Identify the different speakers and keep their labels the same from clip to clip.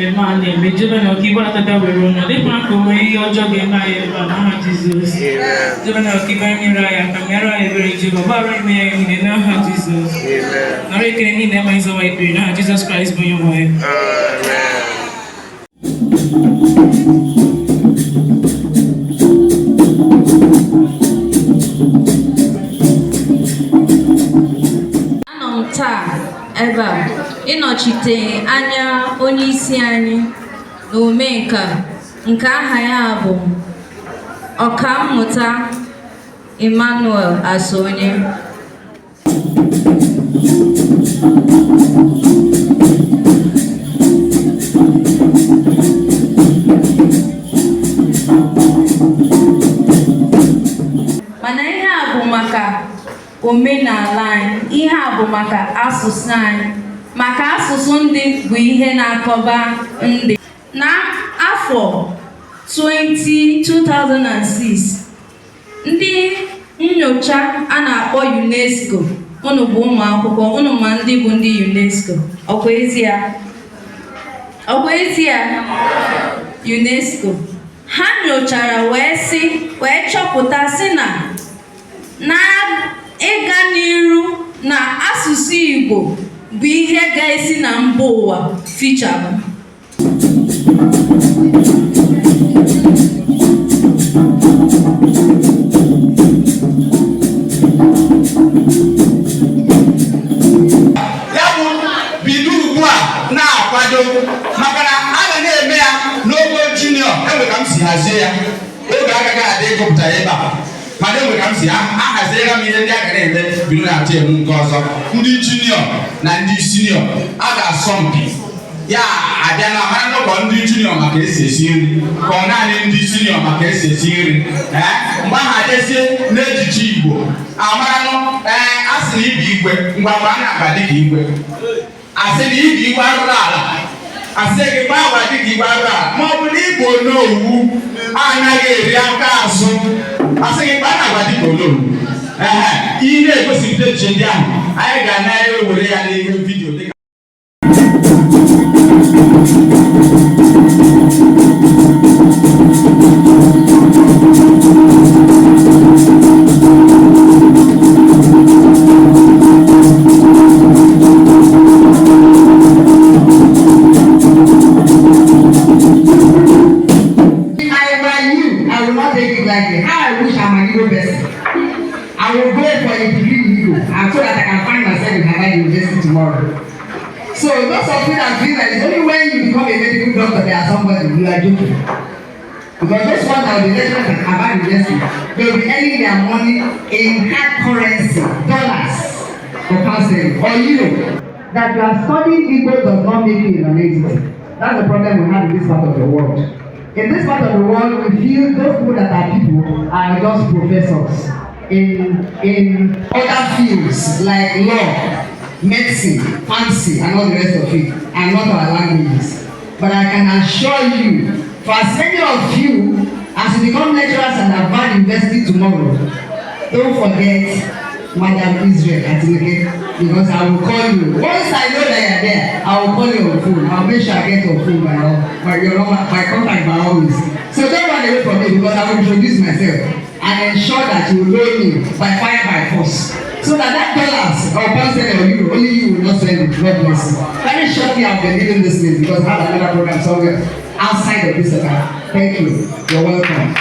Speaker 1: man, me Juvenile keep out of the room. They can't go away or jogging my Jesus. Juvenile keep me right, camera every Juvenile me in the name of Jesus. I reckon in them is a white green. Jesus Christ, by your way.
Speaker 2: Eba ịnọchite anya onye isi anyị na Omenka nke aha ya bụ Ọkammụta Emmanuel Asonye. Mana ihe a bụ maka omenala anyị, ihe a bụ maka asụsụ anyị, maka asụsụ ndị bụ ihe na-akọba ndị. Na afọ 2006 ndị nnyocha a na-akpọ UNESCO, unu bụ ụmụ akwụkwọ, unu ma ndị bụ ndị UNESCO, ọkwa ezie UNESCO, ha nyochara wee chọpụta sị na ịga n'iru na asụsụ Igbo bụ ihe ga-esi na mba ụwa fichapụ.
Speaker 3: Ya bụ bido ugbu a na-akwado maka na a ga na-eme ya n'ogo junior. Enwe ka m si hazie ya, oge agaghị adị ịgụpụta ya ebe a. Mana enwe ka m si ahaziere m ihe ndị a gara eme bido na-atụ emu nke ọzọ. Ndị junior na ndị senior a ga-asọ mpi ya abịa na amara n'ụkọ ndị junior maka esi esi nri ka ọ naanị ndị senior maka esi esi nri. Mgbe ahụ adezie n'echiche Igbo amaranụ asị na ibi igwe ngwa a na-agba dịka igwe, asị na ibi igwe arụrụ ala, asị gị gba agwa dịka igwe arụrụ ala, ma ọ bụ na Igbo n'owu anaghị eri aka azụ, asị gị gba na-agwa dịka onowu. Ihe na-egosipụta echiche ndị ahụ anyị ga-ewere ya n'ihe vidiyo dịka
Speaker 4: I will go for a degree in Igbo so that I can find myself in Harvard University tomorrow. So those of you that feel that it's only when you become a medical doctor that somebody you are joking. Because those ones that will be lecturers at Harvard University, they will be earning their money in hard currency, dollars for counseling, or euro. That you are studying Igbo does not make you an entity. That's the problem we have in this part of the world. In this part of the world, we feel those people that are people are just professors in other fields like law, medicine, pharmacy, and all the rest of it, and not our languages. But I can assure you, for as many of you as you become lecturers at Harvard University tomorrow, don't forget Madam Israel Atinike, because I will call you. Once I know that you're there, I will call you on phone. I'll make sure I get your phone by contact by always. So don't run away from me, because I will introduce myself and ensure that you will know me by fire by force. So that dollars or pounds or euro, only you will not spend it. God bless you. Very shortly I'll be leaving this place because I have another program somewhere outside of this account. Thank you. You're welcome.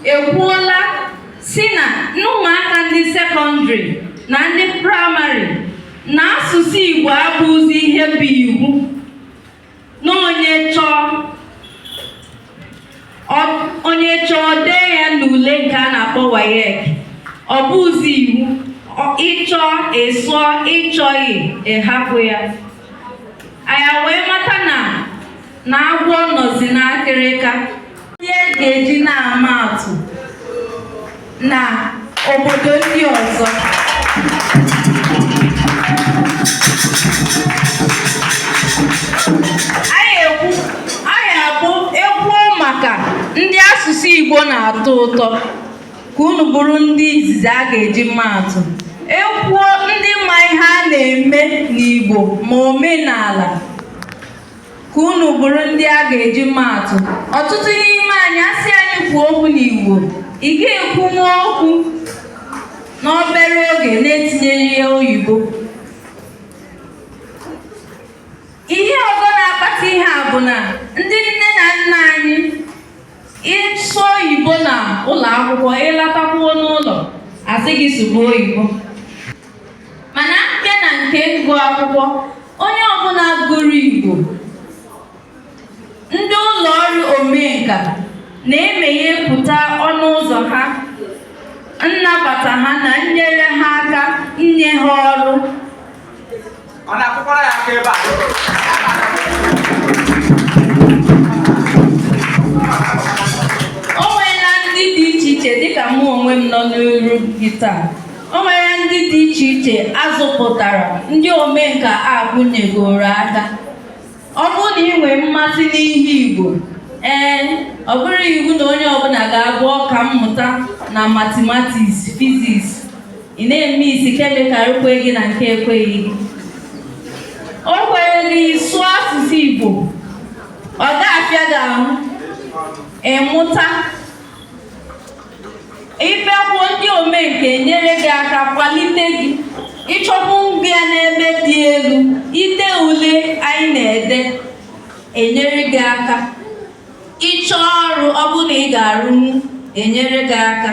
Speaker 2: ekwuola si na ụmụaka ndị sekọndịrị na ndị praịmarị na asụsụ Igbo abụghịzi ihe bụ iwu na onye chọọ dee ya n'ule nke a na-akpọ WAEC, ọ bụghịzi iwu. Ịchọ ịsụọ, ịchọghị ịhapụ ya. Anyị wee mata na agwọ nọzi n'akịrịka. Ihe ga-eji na-ama atụ na obodo ndị ọzọ. Anyị abụ ekwu maka ndị asụsụ Igbo na-atọ ụtọ ka unu bụrụ ndị izizi a ga-eji maa atụ. Ekwuo ndị ma ihe a na-eme n'Igbo ma omenala ka unu bụrụ ndị a ga-eji maa atụ. Ọtụtụ n'ime anyị asị anyị kwuo okwu n'Igbo, ị ga-ekwu nwa okwu n'obere oge na-etinyeghị ihe oyibo. Ihe ọzọ na-akpata ihe a bụ na ndị nne na nna anyị ịsụ oyibo na ụlọ akwụkwọ, ịlatakwuo n'ụlọ asị gị sụba oyibo. Mana abịa na nke ịgụ akwụkwọ, onye ọbụla gụrụ Igbo, ndị ụlọ ọrụ omenka na-emeghepụta ọnụ ụzọ ha, nnabata ha na nyere ha aka nye ha ọrụ. O nwere ndị dị iche iche dịka mụ onwe m nọ n'iru gị taa. O nwere ndị dị iche iche azụpụtara ndị omenka akwụnyegoro aka. Ọ bụrụ na ị nwee mmasị n'ihe Igbo, ọ bụrụ iwu na onye ọbụla ga-abụ ọka mmụta na mathematics, physics, ị na-eme isi kemikal kwe gị na nke ekweghị gị. O kwere gị sụọ asụsụ Igbo, ọ ga-afịa gị ahụ ịmụta. Ịbịakwuo ndị omenka enyere gị aka kwalite gị, ịchọpụ mbịa n'ebe dị elu, ide ule anyị na-ede enyere gị aka. Ịchọ ọrụ ọ bụ na ị ga-arụnwu enyere gị aka.